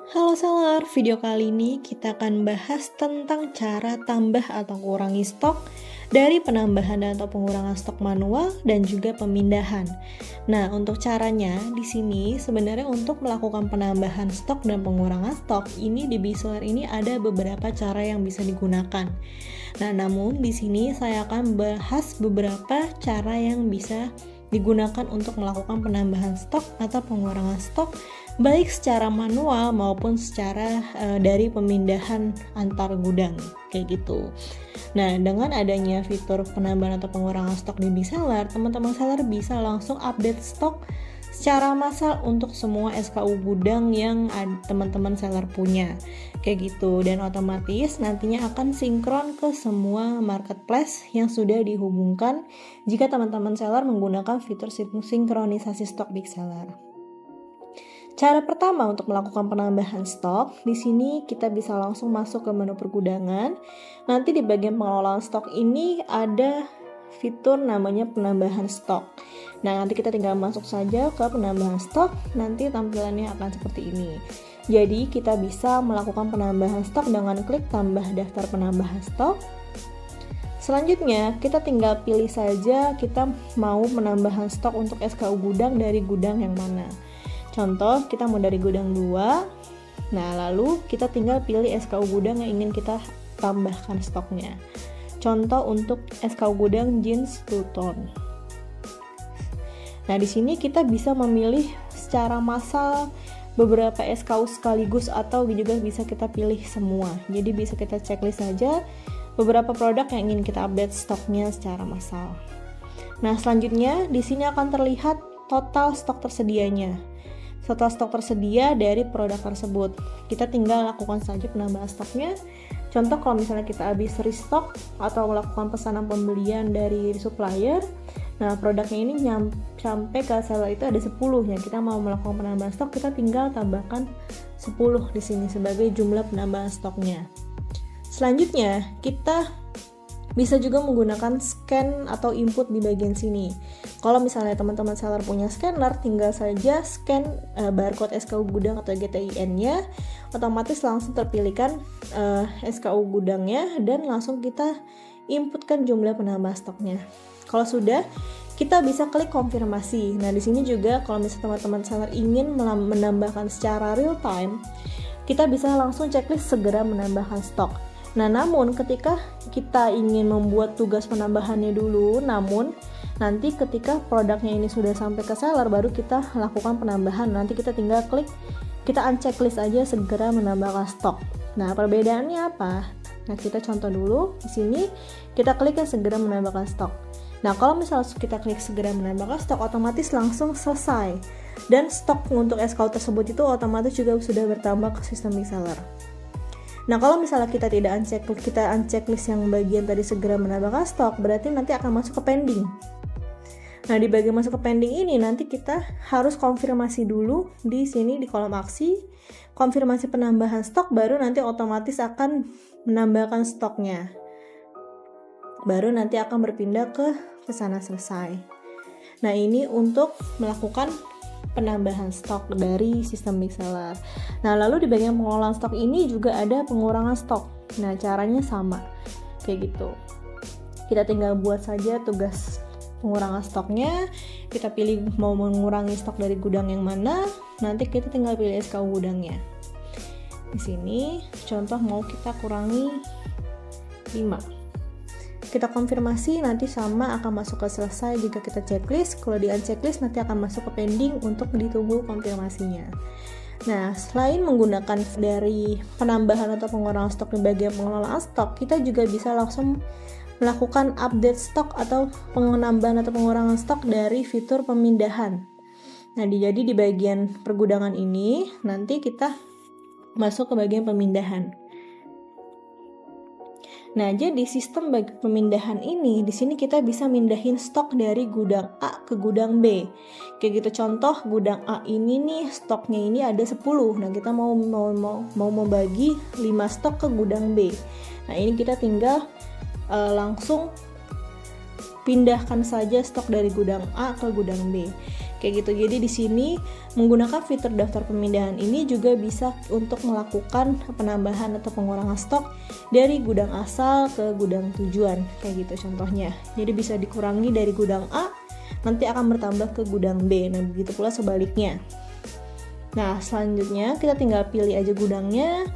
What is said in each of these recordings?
Halo seller, video kali ini kita akan bahas tentang cara tambah atau kurangi stok dari penambahan atau pengurangan stok manual dan juga pemindahan. Nah, untuk caranya di sini sebenarnya untuk melakukan penambahan stok dan pengurangan stok ini di Bseller ini ada beberapa cara yang bisa digunakan. Nah, namun di sini saya akan bahas beberapa cara yang bisa digunakan untuk melakukan penambahan stok atau pengurangan stok baik secara manual maupun secara dari pemindahan antar gudang kayak gitu. Nah, dengan adanya fitur penambahan atau pengurangan stok di Bseller, teman-teman seller bisa langsung update stok secara massal untuk semua SKU gudang yang teman-teman seller punya kayak gitu, dan otomatis nantinya akan sinkron ke semua marketplace yang sudah dihubungkan jika teman-teman seller menggunakan fitur sinkronisasi stok Bseller. Cara pertama untuk melakukan penambahan stok, di sini kita bisa langsung masuk ke menu pergudangan. Nanti di bagian pengelolaan stok ini ada fitur namanya penambahan stok. Nah, nanti kita tinggal masuk saja ke penambahan stok, nanti tampilannya akan seperti ini. Jadi, kita bisa melakukan penambahan stok dengan klik tambah daftar penambahan stok. Selanjutnya, kita tinggal pilih saja kita mau penambahan stok untuk SKU gudang dari gudang yang mana. Contoh, kita mau dari gudang 2. Nah, lalu kita tinggal pilih SKU gudang yang ingin kita tambahkan stoknya. Contoh untuk SKU gudang jeans 2 tone. Nah, di sini kita bisa memilih secara massal beberapa SKU sekaligus atau juga bisa kita pilih semua. Jadi bisa kita checklist saja beberapa produk yang ingin kita update stoknya secara massal. Nah, selanjutnya di sini akan terlihat total stok tersedianya. Total stok tersedia dari produk tersebut. Kita tinggal lakukan saja penambahan stoknya. Contoh kalau misalnya kita habis restock atau melakukan pesanan pembelian dari supplier, nah produknya ini sampai ke seller itu ada 10-nya. Kita mau melakukan penambahan stok, kita tinggal tambahkan 10 di sini sebagai jumlah penambahan stoknya. Selanjutnya, kita bisa juga menggunakan scan atau input di bagian sini. Kalau misalnya teman-teman seller punya scanner, tinggal saja scan barcode SKU gudang atau GTIN-nya, otomatis langsung terpilihkan SKU gudangnya dan langsung kita inputkan jumlah penambah stoknya. Kalau sudah, kita bisa klik konfirmasi. Nah, di sini juga kalau misalnya teman-teman seller ingin menambahkan secara real time, kita bisa langsung checklist segera menambahkan stok. Nah, namun ketika kita ingin membuat tugas penambahannya dulu, namun nanti ketika produknya ini sudah sampai ke seller, baru kita lakukan penambahan. Nanti kita tinggal klik, kita unchecklist aja segera menambahkan stok. Nah, perbedaannya apa? Nah, kita contoh dulu. Di sini kita klik yang segera menambahkan stok. Nah, kalau misalnya kita klik segera menambahkan stok, otomatis langsung selesai. Dan stok untuk SKU tersebut itu otomatis juga sudah bertambah ke sistem Bseller. Nah, kalau misalnya kita tidak unchecklist yang bagian tadi segera menambahkan stok, berarti nanti akan masuk ke pending. Nah, di bagian masuk ke pending ini nanti kita harus konfirmasi dulu di sini di kolom aksi, konfirmasi penambahan stok, baru nanti otomatis akan menambahkan stoknya. Baru nanti akan berpindah ke pesanan selesai. Nah, ini untuk melakukan penambahan stok dari sistem Bseller. Nah, lalu di bagian pengelolaan stok ini juga ada pengurangan stok. Nah, caranya sama kayak gitu. Kita tinggal buat saja tugas pengurangan stoknya. Kita pilih mau mengurangi stok dari gudang yang mana. Nanti kita tinggal pilih SKU gudangnya. Di sini contoh mau kita kurangi 5. Kita konfirmasi, nanti sama akan masuk ke selesai jika kita checklist. Kalau di unchecklist nanti akan masuk ke pending untuk ditunggu konfirmasinya. Nah, selain menggunakan dari penambahan atau pengurangan stok di bagian pengelolaan stok, kita juga bisa langsung melakukan update stok atau penambahan atau pengurangan stok dari fitur pemindahan. Nah, jadi di bagian pergudangan ini nanti kita masuk ke bagian pemindahan. Nah, jadi sistem bagi pemindahan ini di sini kita bisa mindahin stok dari gudang A ke gudang B. Kayak gitu, contoh gudang A ini nih stoknya ini ada 10. Nah, kita mau membagi 5 stok ke gudang B. Nah, ini kita tinggal langsung pindahkan saja stok dari gudang A ke gudang B. Kayak gitu. Jadi di sini menggunakan fitur daftar pemindahan ini juga bisa untuk melakukan penambahan atau pengurangan stok dari gudang asal ke gudang tujuan. Kayak gitu contohnya. Jadi bisa dikurangi dari gudang A, nanti akan bertambah ke gudang B. Nah, begitu pula sebaliknya. Nah, selanjutnya kita tinggal pilih aja gudangnya.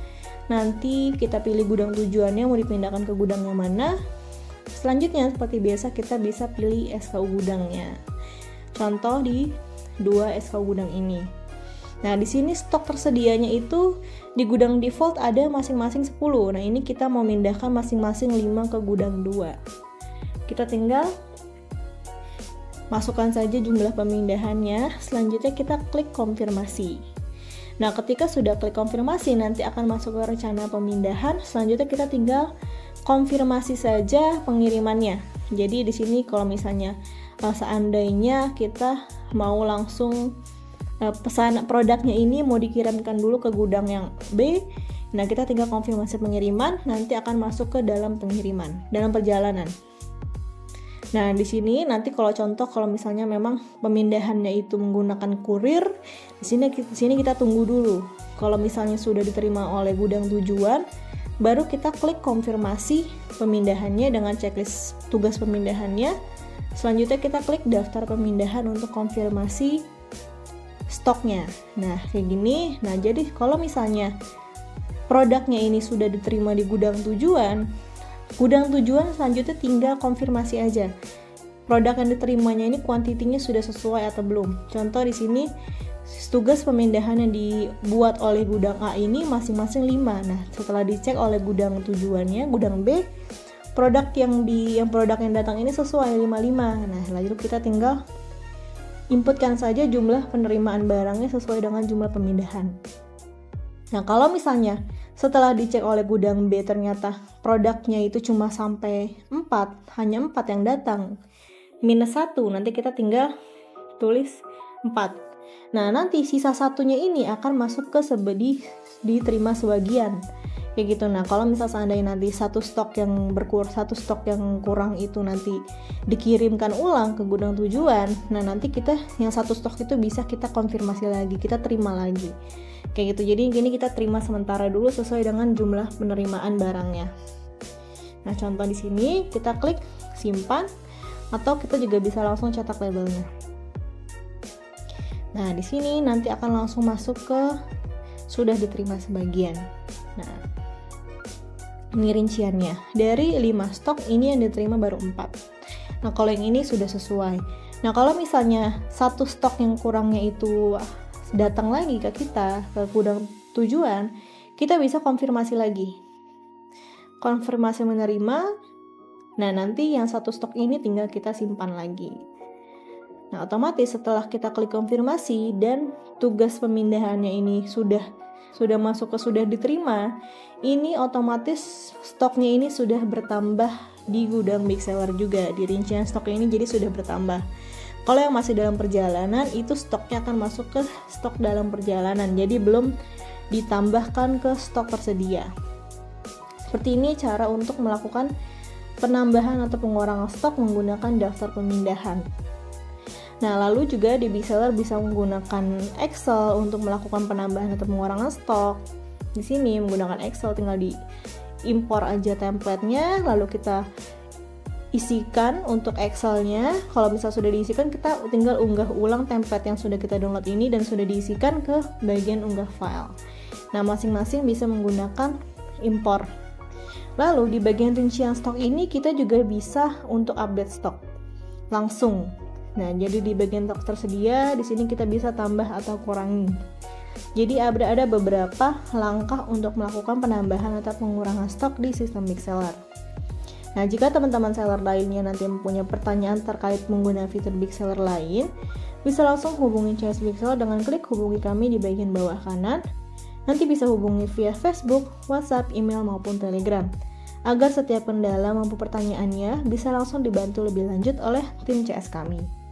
Nanti kita pilih gudang tujuannya mau dipindahkan ke gudang yang mana. Selanjutnya seperti biasa kita bisa pilih SKU gudangnya. Contoh di 2 SKU gudang ini. Nah, di sini stok tersedianya itu di gudang default ada masing-masing 10. Nah, ini kita mau mindahkan masing-masing 5 ke gudang 2. Kita tinggal masukkan saja jumlah pemindahannya. Selanjutnya kita klik konfirmasi. Nah, ketika sudah klik konfirmasi, nanti akan masuk ke rencana pemindahan. Selanjutnya kita tinggal konfirmasi saja pengirimannya. Jadi di sini kalau misalnya seandainya kita mau langsung pesan produknya ini mau dikirimkan dulu ke gudang yang B, nah kita tinggal konfirmasi pengiriman, nanti akan masuk ke dalam pengiriman, dalam perjalanan. Nah, di sini nanti kalau contoh kalau misalnya memang pemindahannya itu menggunakan kurir, di sini kita tunggu dulu. Kalau misalnya sudah diterima oleh gudang tujuan, baru kita klik konfirmasi pemindahannya dengan checklist tugas pemindahannya. Selanjutnya kita klik daftar pemindahan untuk konfirmasi stoknya. Nah, kayak gini. Nah, jadi kalau misalnya produknya ini sudah diterima di gudang tujuan selanjutnya tinggal konfirmasi aja. Produk yang diterimanya ini kuantitinya sudah sesuai atau belum. Contoh di sini tugas pemindahan yang dibuat oleh gudang A ini masing-masing 5. Nah, setelah dicek oleh gudang tujuannya, gudang B, produk yang datang ini sesuai 55. Nah, lalu kita tinggal inputkan saja jumlah penerimaan barangnya sesuai dengan jumlah pemindahan. Nah, kalau misalnya setelah dicek oleh gudang B ternyata produknya itu cuma sampai 4, hanya 4 yang datang, -1, nanti kita tinggal tulis 4. Nah, nanti sisa satunya ini akan masuk ke diterima sebagian. Kayak gitu. Nah, kalau misal seandainya nanti satu stok yang kurang itu nanti dikirimkan ulang ke gudang tujuan, nah nanti kita yang satu stok itu bisa kita konfirmasi lagi, kita terima lagi. Kayak gitu. Jadi gini kita terima sementara dulu sesuai dengan jumlah penerimaan barangnya. Nah, contoh di sini kita klik simpan atau kita juga bisa langsung cetak labelnya. Nah, di sini nanti akan langsung masuk ke sudah diterima sebagian. Nah, ini rinciannya. Dari 5 stok ini yang diterima baru 4. Nah, kalau yang ini sudah sesuai. Nah, kalau misalnya satu stok yang kurangnya itu datang lagi ke kita, ke gudang tujuan, kita bisa konfirmasi lagi. Konfirmasi menerima. Nah, nanti yang satu stok ini tinggal kita simpan lagi. Nah, otomatis setelah kita klik konfirmasi dan tugas pemindahannya ini sudah masuk ke sudah diterima, ini otomatis stoknya ini sudah bertambah di gudang big seller juga. Di rincian stoknya ini jadi sudah bertambah. Kalau yang masih dalam perjalanan itu stoknya akan masuk ke stok dalam perjalanan, jadi belum ditambahkan ke stok tersedia. Seperti ini cara untuk melakukan penambahan atau pengurangan stok menggunakan daftar pemindahan. Nah, lalu juga di big seller bisa menggunakan Excel untuk melakukan penambahan atau pengurangan stok. Di sini menggunakan Excel tinggal diimpor aja template-nya, lalu kita isikan untuk Excel-nya. Kalau misal sudah diisikan, kita tinggal unggah ulang template yang sudah kita download ini dan sudah diisikan ke bagian unggah file. Nah, masing-masing bisa menggunakan impor. Lalu di bagian rincian stok ini kita juga bisa untuk update stok langsung. Nah, jadi di bagian stok tersedia, di sini kita bisa tambah atau kurangi. Jadi ada beberapa langkah untuk melakukan penambahan atau pengurangan stok di sistem big seller. Nah, jika teman-teman seller lainnya nanti mempunyai pertanyaan terkait menggunakan fitur big seller lain, bisa langsung hubungi CS Big Seller dengan klik hubungi kami di bagian bawah kanan. Nanti bisa hubungi via Facebook, WhatsApp, email, maupun Telegram. Agar setiap kendala maupun pertanyaannya bisa langsung dibantu lebih lanjut oleh tim CS kami.